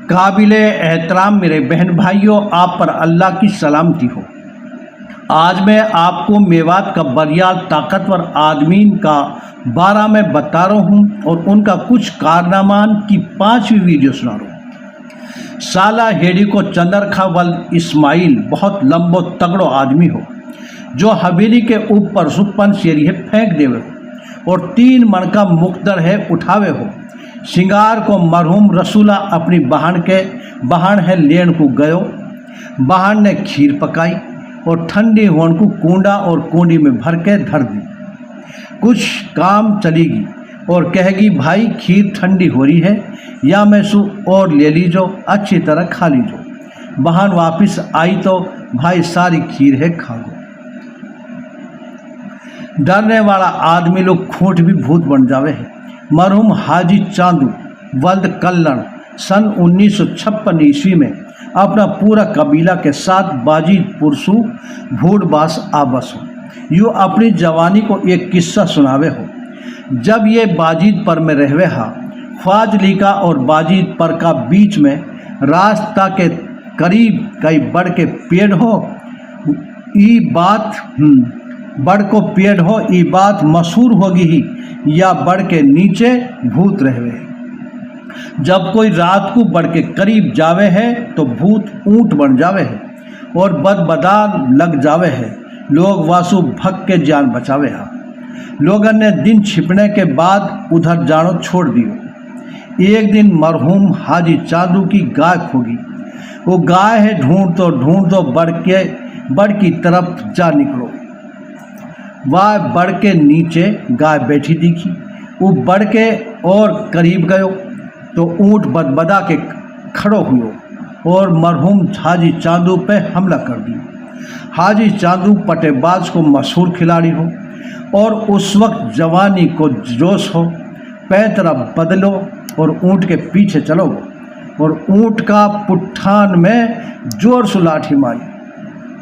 काबिले एहतराम मेरे बहन भाइयों, आप पर अल्लाह की सलामती हो। आज मैं आपको मेवात का बरियाल ताकतवर आदमीन का 12 में बता रहा हूँ और उनका कुछ कारनामान की 5वीं वीडियो सुना रहा हूँ। साला हेडी को चंद्रखा वल इस्माइल बहुत लंबो तगड़ो आदमी हो, जो हवेली के ऊपर सुपन शेरी है फेंक देवे हो और 3 मन का मुकदर है उठावे हो। सिंगार को मरहूम रसूला अपनी बहन है लेन को गयो। बहन ने खीर पकाई और ठंडी होने को कूंडा और कूंडी में भर के धर दी। कुछ काम चलेगी और कहेगी भाई खीर ठंडी हो रही है या मैं सु और ले लीजो, अच्छी तरह खा लीजो। बहन वापस आई तो भाई सारी खीर है खा लो। डरने वाला आदमी लोग खूंट भी भूत बन जावे है। मरहूम हाजी चांदू वल्द कल्लण सन 1956 ईस्वी में अपना पूरा कबीला के साथ बाजीद पुरसू भूडबास आबस हो। यूँ अपनी जवानी को एक किस्सा सुनावे हो। जब ये बाजीद पर में रहवे हा, फाजलिका और बाजीद पर का बीच में रास्ता के करीब कई बड़ के पेड़ हो। ई बात बड़ को पेड़ हो, ई बात मशहूर होगी ही या बड़ के नीचे भूत रहवे। जब कोई रात को बड़ के करीब जावे है तो भूत ऊंट बन जावे है और बदबदार लग जावे है। लोग वासु भग के जान बचावे हा। लोगन ने दिन छिपने के बाद उधर जानो छोड़ दियो। एक दिन मरहूम हाजी चांदू की गाय खोगी। वो गाय है ढूंढ तो बड़ की तरफ जा निकलो। वह बड़ के नीचे गाय बैठी दिखी। वो बड़ के और करीब गयो तो ऊंट बदबदा के खड़ो हुओ और मरहूम हाजी चांदू पे हमला कर दिया। हाजी चांदू पटेबाज को मशहूर खिलाड़ी हो और उस वक्त जवानी को जोश हो। पैतरा बदलो और ऊंट के पीछे चलो और ऊंट का पुट्ठान में जोर से लाठी मारी,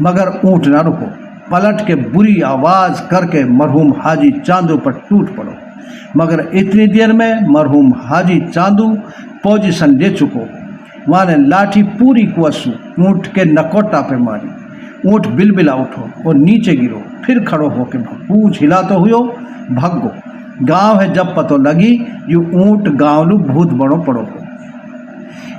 मगर ऊंट ना रुको। पलट के बुरी आवाज़ करके मरहूम हाजी चांदू पर टूट पड़ो, मगर इतनी देर में मरहूम हाजी चांदू पोजीशन ले चुको। वहाँ ने लाठी पूरी कुआसू ऊँट के नकोटा पे मारी। ऊँट बिलबिला उठो और नीचे गिरो, फिर खड़ो होके पूछ हिलाते हुए भगो। गांव है जब पतो लगी ये ऊँट गाँवलू भूत बड़ो पड़ो हो।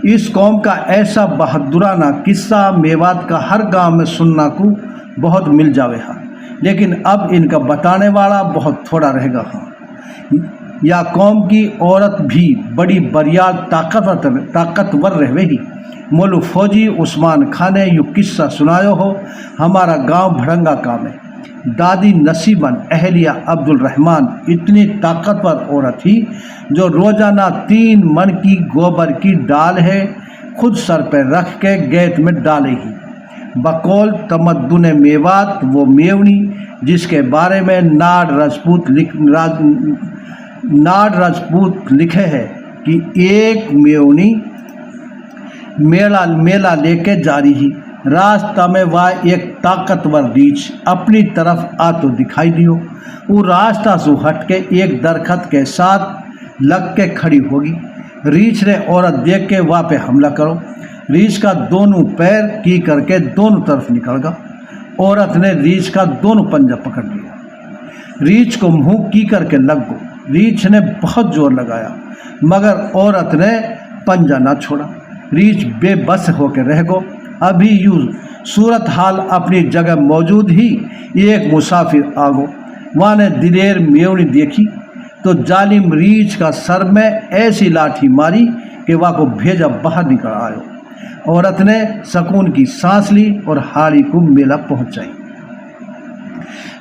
इस कौम का ऐसा बहादुराना किस्सा मेवात का हर गांव में सुनना को बहुत मिल जावे हा, लेकिन अब इनका बताने वाला बहुत थोड़ा रहेगा हाँ। या कौम की औरत भी बड़ी बरियाल ताकतवर रहवे ही। मोलू फौजी उस्मान खान ने यू किस्सा सुनायो हो। हमारा गांव भड़ंगा का में दादी नसीबन अहलिया अब्दुल रहमान इतनी ताकतवर औरत थी जो रोजाना 3 मन की गोबर की डाल है खुद सर पर रख के गैत में डाले ही। बकौल तमद्दुन मेवात वो मेवनी जिसके बारे में नाड राजपूत लिखे है कि एक मेवनी मेला लेके जा रही ही। रास्ता में वह एक ताकतवर रीछ अपनी तरफ आ तो दिखाई दियो। वो रास्ता से हट के एक दरखत के साथ लग के खड़ी होगी। रीछ ने औरत देख के वहाँ पे हमला करो। रीछ का दोनों पैर की करके दोनों तरफ निकल गया। औरत ने रीछ का दोनों पंजा पकड़ लिया। रीछ को मुंह की करके लग गो। रीछ ने बहुत जोर लगाया, मगर औरत ने पंजा ना छोड़ा। रीछ बेबस होकर रह गो। अभी यूँ सूरत हाल अपनी जगह मौजूद ही एक मुसाफिर आ गो। वहाँ ने दिलेर मेवनी देखी तो जालिम रीछ का सर में ऐसी लाठी मारी कि वहाँ को भेजा बाहर निकल आयो। औरत ने सकून की सांस ली और हाड़ी को मेला पहुंचाई।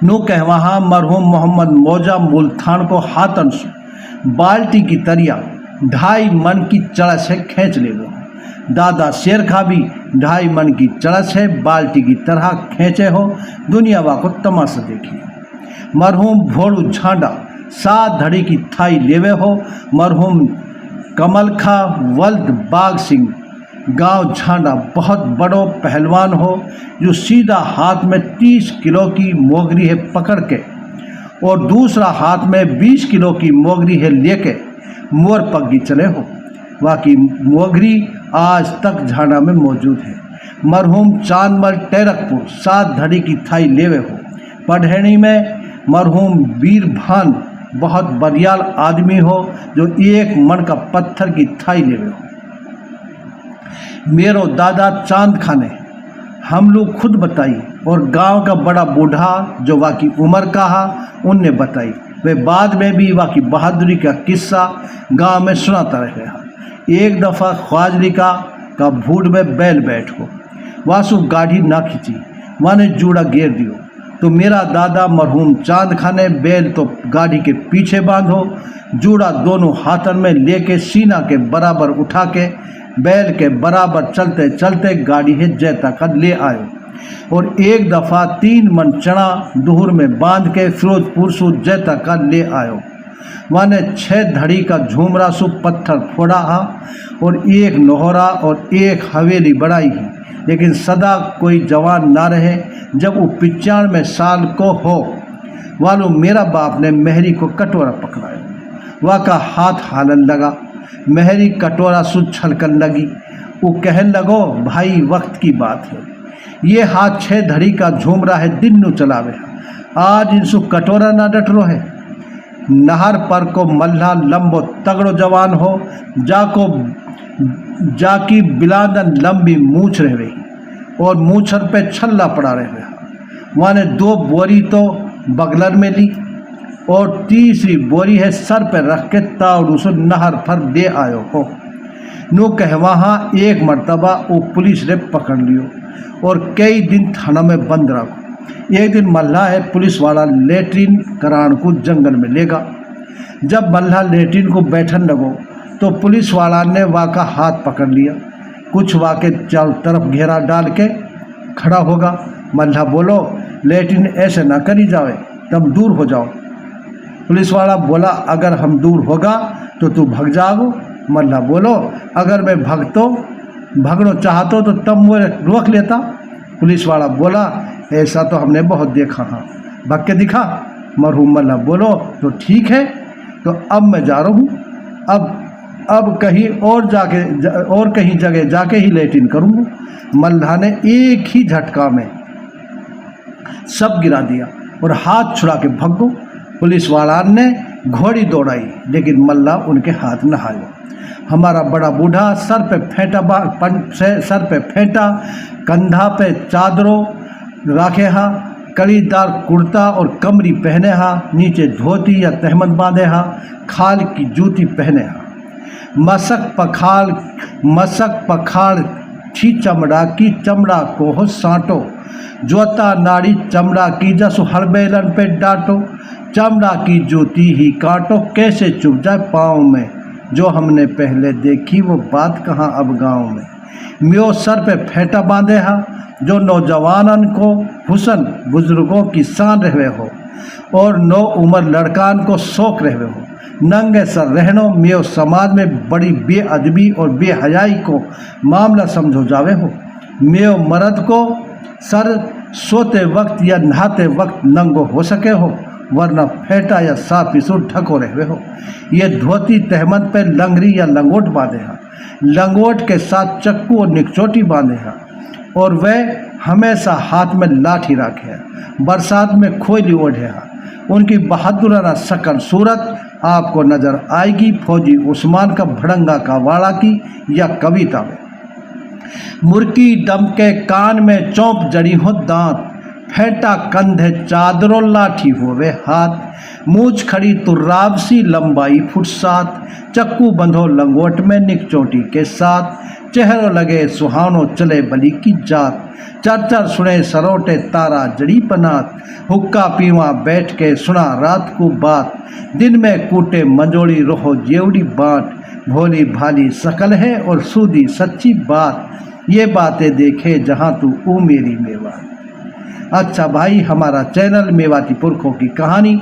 नू कह वहाँ मरहूम मोहम्मद मौजा मुल्तान को हाथन बाल्टी की तरिया 2.5 मन की चड़स है खींच ले गो। दादा शेर खा भी 2.5 मन की चड़स है बाल्टी की तरह खींचे हो। दुनिया वा को तमाशा देखी। मरहूम भोड़ू झांडा 7 धड़ी की थाई लेवे हो। मरहूम कमल खा वल्द बाग सिंह गांव झांडा बहुत बड़ो पहलवान हो, जो सीधा हाथ में 30 किलो की मोगरी है पकड़ के और दूसरा हाथ में 20 किलो की मोगरी है लेके मोर पग्गी चले हो। वाकी मोगरी आज तक झाना में मौजूद है। मरहूम चांदमल टेरकपुर 7 धड़ी की थाई लेवे हो। पढ़ेणी में मरहूम वीरभान बहुत बरियाल आदमी हो जो 1 मन का पत्थर की थाई लेवे हो। मेरो दादा चांद खाने हम लोग खुद बताई और गांव का बड़ा बूढ़ा जो वाकी उम्र का हा उनने बताई। वे बाद में भी वाकी बहादुरी का किस्सा गांव में सुनाता रहे। एक दफ़ा ख्वाजली का भूड में बैल बैठ हो, वासु गाड़ी ना खींची, माने जूड़ा घेर दियो तो मेरा दादा मरहूम चांद खाने बैल तो गाड़ी के पीछे बांधो, जूड़ा दोनों हाथन में लेके सीना के बराबर उठा के बैल के बराबर चलते चलते गाड़ी है जैता का ले आयो और एक दफ़ा 3 मन चना दुहर में बांध के फिरोजपुर सु जैता का ले आयो। माने 6 धड़ी का झूमरा सु पत्थर फोड़ा हा और 1 नोहरा और 1 हवेली बढ़ाई है, लेकिन सदा कोई जवान ना रहे। जब वो 95 साल को हो वालू मेरा बाप ने मेहरी को कटोरा पकड़ाया, वह का हाथ हालन लगा, मेहरी कटोरा सु छलकन लगी। वो कहन लगो भाई वक्त की बात है, ये हाथ 6 धड़ी का झूमरा है दिन नु चलावे, आज इनसु कटोरा ना डटरो है। नहर पर को मल्हा लंबो तगड़ो जवान हो, जाकी बिलादन लंबी मूछ रह रही और मूछर पे छल्ला पड़ा रह रहा। माने 2 बोरी तो बगलर में ली और तीसरी बोरी है सर पे रख के तावड़ू से नहर पर दे आयो हो। नो कह वहाँ 1 मरतबा वो पुलिस ने पकड़ लियो और कई दिन थाना में बंद रखो। एक दिन मल्हा है पुलिस वाला लेटरिन करान को जंगल में लेगा। जब मल्हा लेटरिन को बैठन लगो तो पुलिस वाला ने वहाँ का हाथ पकड़ लिया, कुछ वहाँ के चारों तरफ घेरा डाल के खड़ा होगा। मल्हा बोलो लेटरिन ऐसे ना करी जावे, तब दूर हो जाओ। पुलिस वाला बोला अगर हम दूर होगा तो तू भग जाओ। मल्हा बोलो अगर मैं भगनो चाहतो तो तब मुझे रोक लेता। पुलिस वाला बोला ऐसा तो हमने बहुत देखा, हाँ भग के दिखा। मरहूम मल्हा बोलो तो ठीक है, तो अब मैं जा रहा हूँ, अब कहीं और कहीं जगह जाके ही लेटिन करूँगा। मल्हा ने एक ही झटका में सब गिरा दिया और हाथ छुड़ा के भगो। पुलिस वाला ने घोड़ी दौड़ाई लेकिन मल्हा उनके हाथ न आया। हमारा बड़ा बूढ़ा सर पे फेंटा, कंधा पे चादरों राखे हा, कड़ीदार कुर्ता और कमरी पहने हा, नीचे धोती या तहमद बांधे हा, खाल की जूती पहने हा। मसक पखाड़ छी चमड़ा की चमड़ा को हो साँटो, जोता नाड़ी चमड़ा की जसु हड़बेलन पे डांटो, चमड़ा की जूती ही काटो कैसे चुभ जाए पाँव में, जो हमने पहले देखी वो बात कहाँ अब गाँव में। म्यो सर पे फेंटा बांधे हा, जो नौजवानन को हुसन बुजुर्गों की शान रहे हो और नौ उम्र लड़कान को शौक रहे हो। नंगे सर रहनो म्यो समाज में बड़ी बेअदबी और बेहयाई को मामला समझो जावे हो। म्यो मर्द को सर सोते वक्त या नहाते वक्त नंगो हो सके हो, वरना फेंटा या साफिसु ढको रहे हो। ये धोती तहमद पे लंगरी या लंगोट बांधे हा, लंगोट के साथ चक्कू और निकचोटी बांधे हा और वह हमेशा हाथ में लाठी रखे है। बरसात में खोली ओढ़े हा। उनकी बहादुराना शकल सूरत आपको नजर आएगी फौजी उस्मान का भड़ंगा का वाड़ा की या कविता में। मुर्की दम के कान में चौंप जड़ी हो दांत, फेंटा कंधे चादरों लाठी होवे हाथ, मूछ खड़ी तुर्राब सी लंबाई फुट 7, चक्कू बंधो लंगोट में निकचोटी के साथ, चेहरों लगे सुहानो चले बली की जात, चरचर सुने सरोटे तारा जड़ी पनात, हुक्का पीवा बैठ के सुना रात को बात, दिन में कूटे मंजोड़ी रोहो जेवड़ी बाट, भोली भाली सकल है और सूदी सच्ची बात, ये बातें देखे जहाँ तू ओ मेरी मेवात। अच्छा भाई, हमारा चैनल मेवाती पुरखों की कहानी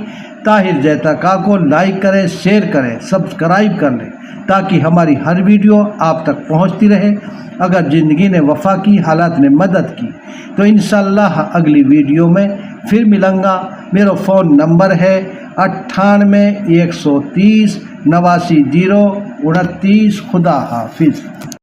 ताहिर जैतका को लाइक करें, शेयर करें, सब्सक्राइब कर लें ताकि हमारी हर वीडियो आप तक पहुंचती रहे। अगर ज़िंदगी ने वफ़ा की, हालात ने मदद की तो इंशाल्लाह अगली वीडियो में फिर मिलूँगा। मेरा फ़ोन नंबर है 98 130 89 0 29 खुदा हाफिज।